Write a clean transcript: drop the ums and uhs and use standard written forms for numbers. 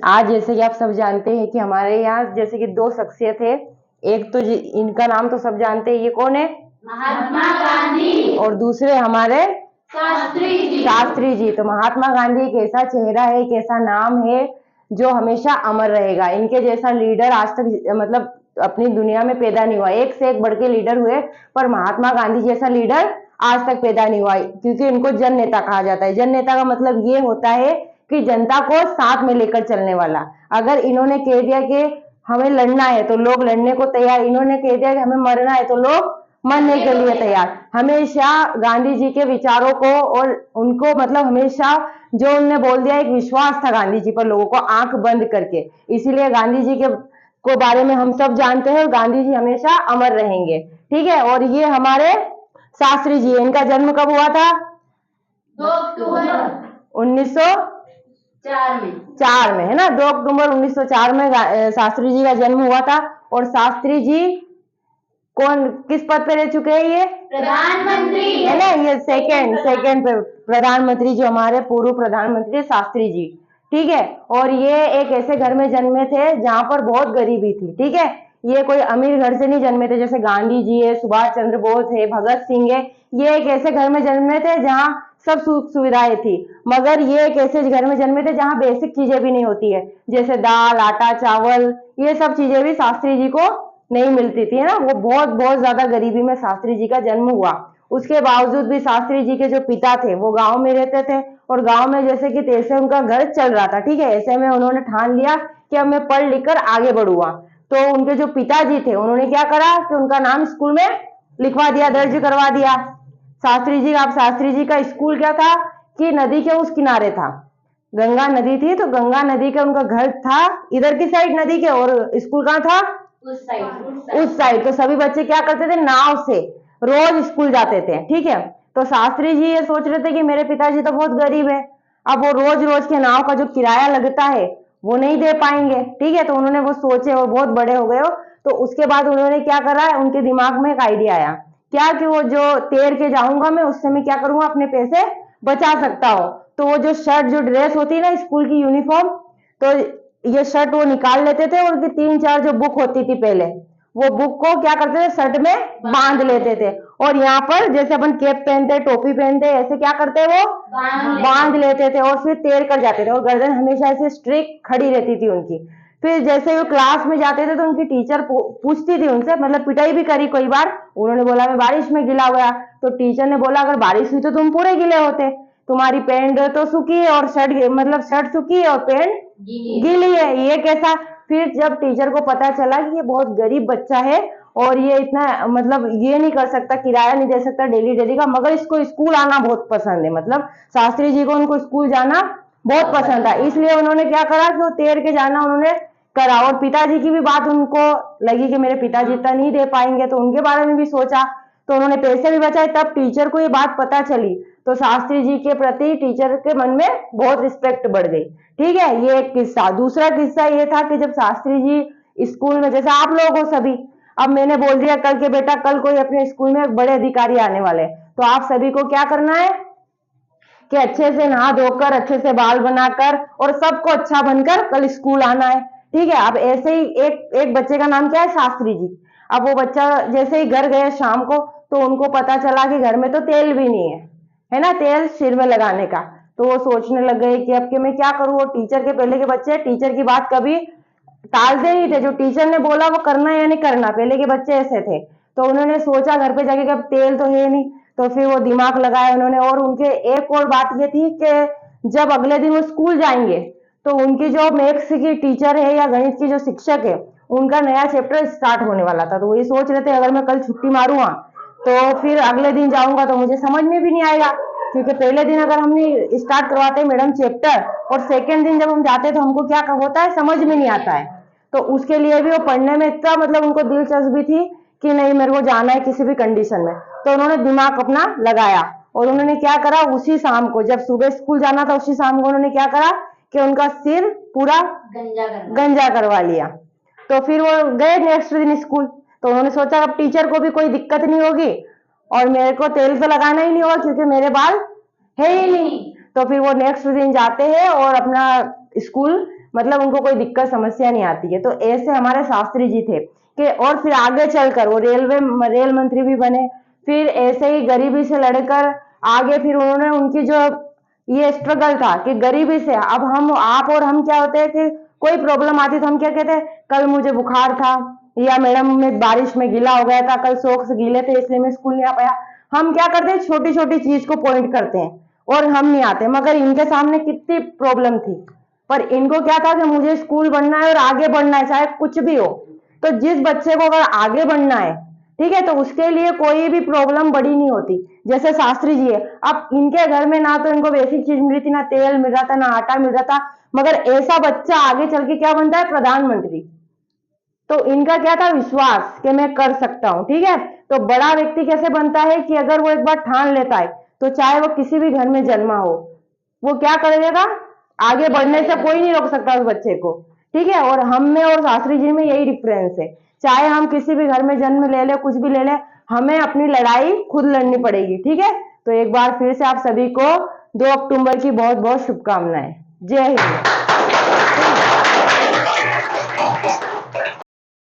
आज जैसे कि आप सब जानते हैं कि हमारे यहाँ जैसे कि दो शख्सियत है। एक तो इनका नाम तो सब जानते हैं, ये कौन है? महात्मा गांधी। और दूसरे हमारे शास्त्री जी। तो महात्मा गांधी एक ऐसा चेहरा है, एक ऐसा नाम है जो हमेशा अमर रहेगा। इनके जैसा लीडर आज तक मतलब अपनी दुनिया में पैदा नहीं हुआ। एक से एक बढ़ के लीडर हुए, पर महात्मा गांधी जैसा लीडर आज तक पैदा नहीं हुआ, क्योंकि इनको जन नेता कहा जाता है। जन नेता का मतलब ये होता है कि जनता को साथ में लेकर चलने वाला। अगर इन्होंने कह दिया कि हमें लड़ना है तो लोग लड़ने को तैयार, इन्होंने कह दिया कि हमें मरना है तो लोग मरने के लिए तैयार। हमेशा गांधी जी के विचारों को और उनको मतलब हमेशा जो उन्होंने बोल दिया, एक विश्वास था गांधी जी पर लोगों को आंख बंद करके। इसीलिए गांधी जी के को बारे में हम सब जानते हैं। गांधी जी हमेशा अमर रहेंगे, ठीक है। और ये हमारे शास्त्री जी, इनका जन्म कब हुआ था? 2 अक्टूबर 1904 में, है ना। 2 अक्टूबर 1904 में शास्त्री जी का जन्म हुआ था। और शास्त्री जी कौन किस पद पे रह चुके हैं? ये प्रधानमंत्री है ना। ये सेकंड पे प्रधानमंत्री, जो हमारे पूर्व प्रधानमंत्री शास्त्री जी, ठीक है। और ये एक ऐसे घर में जन्मे थे जहां पर बहुत गरीबी थी, ठीक है। ये कोई अमीर घर से नहीं जन्मे थे, जैसे गांधी जी है, सुभाष चंद्र बोस है, भगत सिंह है। ये एक ऐसे घर में जन्मे थे जहां सब सुख सुविधाएं थी, मगर ये एक ऐसे घर में जन्मे थे जहां बेसिक चीजें भी नहीं होती है, जैसे दाल, आटा, चावल, ये सब चीजें भी शास्त्री जी को नहीं मिलती थी, है ना। वो बहुत बहुत ज्यादा गरीबी में शास्त्री जी का जन्म हुआ। उसके बावजूद भी शास्त्री जी के जो पिता थे वो गांव में रहते थे, और गांव में जैसे कि तैसे उनका घर चल रहा था, ठीक है। ऐसे में उन्होंने ठान लिया कि अब मैं पढ़ लिख कर आगे बढ़ूंगा। तो उनके जो पिताजी थे उन्होंने क्या करा कि उनका नाम स्कूल में लिखवा दिया, दर्ज करवा दिया। शास्त्री जी का, अब शास्त्री जी का स्कूल क्या था कि नदी के उस किनारे था। गंगा नदी थी, तो गंगा नदी का उनका घर था इधर की साइड नदी के, और स्कूल कहाँ था? उस साइड। तो सभी बच्चे क्या करते थे, नाव से रोज स्कूल जाते थे, ठीक है। तो शास्त्री जी ये सोच रहे थे कि मेरे पिताजी तो बहुत गरीब है, अब वो रोज रोज के नाव का जो किराया लगता है वो नहीं दे पाएंगे, ठीक है। तो उन्होंने वो सोचे, और बहुत बड़े हो गए हो। तो उसके बाद उन्होंने क्या करा, उनके दिमाग में एक आइडिया आया, क्या कि वो जो तैर के जाऊंगा मैं, उससे मैं क्या करूंगा, अपने पैसे बचा सकता हो। तो वो जो शर्ट, जो ड्रेस होती है ना स्कूल की यूनिफॉर्म, तो ये शर्ट वो निकाल लेते थे, और उनकी 3-4 जो बुक होती थी पहले, वो बुक को क्या करते थे, शर्ट में बांध लेते थे। और यहाँ पर जैसे अपन कैप पहनते, टोपी पहनते, ऐसे क्या करते वो बांध लेते थे, और फिर तैर कर जाते थे। और गर्दन हमेशा ऐसे स्ट्रेट खड़ी रहती थी उनकी। फिर जैसे वो क्लास में जाते थे तो उनकी टीचर पूछती थी उनसे, मतलब पिटाई भी करी कई बार। उन्होंने बोला मैं बारिश में गिला हुआ, तो टीचर ने बोला अगर बारिश हुई तो तुम पूरे गिले होते, तुम्हारी पैंट तो सूखी है और शर्ट मतलब शर्ट सूखी है और पैंट गीली है, ये कैसा। फिर जब टीचर को पता चला कि ये बहुत गरीब बच्चा है और ये इतना मतलब ये नहीं कर सकता, किराया नहीं दे सकता डेली डेली का, मगर इसको स्कूल आना बहुत पसंद है, मतलब शास्त्री जी को उनको स्कूल जाना बहुत पसंद था, इसलिए उन्होंने क्या करा कि वो तैर के जाना उन्होंने करा। और पिताजी की भी बात उनको लगी कि मेरे पिताजी इतना नहीं दे पाएंगे, तो उनके बारे में भी सोचा, तो उन्होंने पैसे भी बचाए। तब टीचर को ये बात पता चली, तो शास्त्री जी के प्रति टीचर के मन में बहुत रिस्पेक्ट बढ़ गई, ठीक है। ये एक किस्सा। दूसरा किस्सा ये था कि जब शास्त्री जी स्कूल में, जैसे आप लोग हो सभी, अब मैंने बोल दिया कल के बेटा कल कोई अपने स्कूल में बड़े अधिकारी आने वाले, तो आप सभी को क्या करना है कि अच्छे से नहा धोकर, अच्छे से बाल बनाकर और सबको अच्छा बनकर कल स्कूल आना है, ठीक है। अब ऐसे ही एक बच्चे का नाम क्या है, शास्त्री जी। अब वो बच्चा जैसे ही घर गए शाम को, तो उनको पता चला कि घर में तो तेल भी नहीं है ना, तेल सिर में लगाने का। तो वो सोचने लग गए कि अब कि मैं क्या करूं। वो टीचर के पहले के बच्चे टीचर की बात कभी टालते नहीं थे, जो टीचर ने बोला वो करना या नहीं करना, पहले के बच्चे ऐसे थे। तो उन्होंने सोचा घर पे जाके कि अब तेल तो है नहीं, तो फिर वो दिमाग लगाया उन्होंने। और उनके एक और बात ये थी कि जब अगले दिन वो स्कूल जाएंगे, तो उनकी जो मैथ्स की टीचर है या गणित की जो शिक्षक है, उनका नया चैप्टर स्टार्ट होने वाला था। तो वो ये सोच रहे थे अगर मैं कल छुट्टी मारूंगा तो फिर अगले दिन जाऊंगा तो मुझे समझ में भी नहीं आएगा, क्योंकि पहले दिन अगर हमने स्टार्ट करवाते हैं मैडम चैप्टर, और सेकेंड दिन जब हम जाते हैं तो हमको क्या होता है, समझ में नहीं आता है। तो उसके लिए भी वो पढ़ने में इतना मतलब उनको दिलचस्पी थी कि नहीं मेरे को जाना है किसी भी कंडीशन में। तो उन्होंने दिमाग अपना लगाया, और उन्होंने क्या करा, उसी शाम को जब सुबह स्कूल जाना था, उसी शाम को उन्होंने क्या करा कि उनका सिर पूरा गंजा करवा लिया। तो फिर वो गए नेक्स्ट दिन स्कूल। तो उन्होंने सोचा अब टीचर को भी कोई दिक्कत नहीं होगी, और मेरे को तेल तो लगाना ही नहीं होगा क्योंकि मेरे बाल है ही नहीं। तो फिर वो नेक्स्ट दिन जाते हैं और अपना स्कूल मतलब उनको कोई दिक्कत समस्या नहीं आती है। तो ऐसे हमारे शास्त्री जी थे कि, और फिर आगे चलकर वो रेल मंत्री भी बने। फिर ऐसे ही गरीबी से लड़कर आगे फिर उन्होंने उनकी जो ये स्ट्रगल था कि गरीबी से, अब हम आप और हम क्या होते हैं कि कोई प्रॉब्लम आती तो हम क्या कहते हैं, कल मुझे बुखार था, या मैडम मैं बारिश में गीला हो गया था, कल शौक से गीले थे इसलिए मैं स्कूल नहीं आ पाया। हम क्या करते हैं, छोटी छोटी चीज को पॉइंट करते हैं और हम नहीं आते। मगर इनके सामने कितनी प्रॉब्लम थी, पर इनको क्या था कि मुझे स्कूल बढ़ना है और आगे बढ़ना है, चाहे कुछ भी हो। तो जिस बच्चे को अगर आगे बढ़ना है, ठीक है, तो उसके लिए कोई भी प्रॉब्लम बड़ी नहीं होती। जैसे शास्त्री जी है, अब इनके घर में ना तो इनको बेसिक चीज मिली थी, ना तेल मिल रहा था, ना आटा मिल रहा था, मगर ऐसा बच्चा आगे चल के क्या बनता है, प्रधानमंत्री। तो इनका क्या था, विश्वास कि मैं कर सकता हूं। ठीक है, तो बड़ा व्यक्ति कैसे बनता है कि अगर वो एक बार ठान लेता है, तो चाहे वो किसी भी घर में जन्मा हो, वो क्या करेगा, आगे बढ़ने से कोई नहीं रोक सकता उस बच्चे को। ठीक है, और हम में और शास्त्री जी में यही डिफरेंस है। चाहे हम किसी भी घर में जन्म ले ले, कुछ भी ले ले, हमें अपनी लड़ाई खुद लड़नी पड़ेगी। ठीक है, तो एक बार फिर से आप सभी को 2 अक्टूबर की बहुत बहुत शुभकामनाएं। जय हिंद।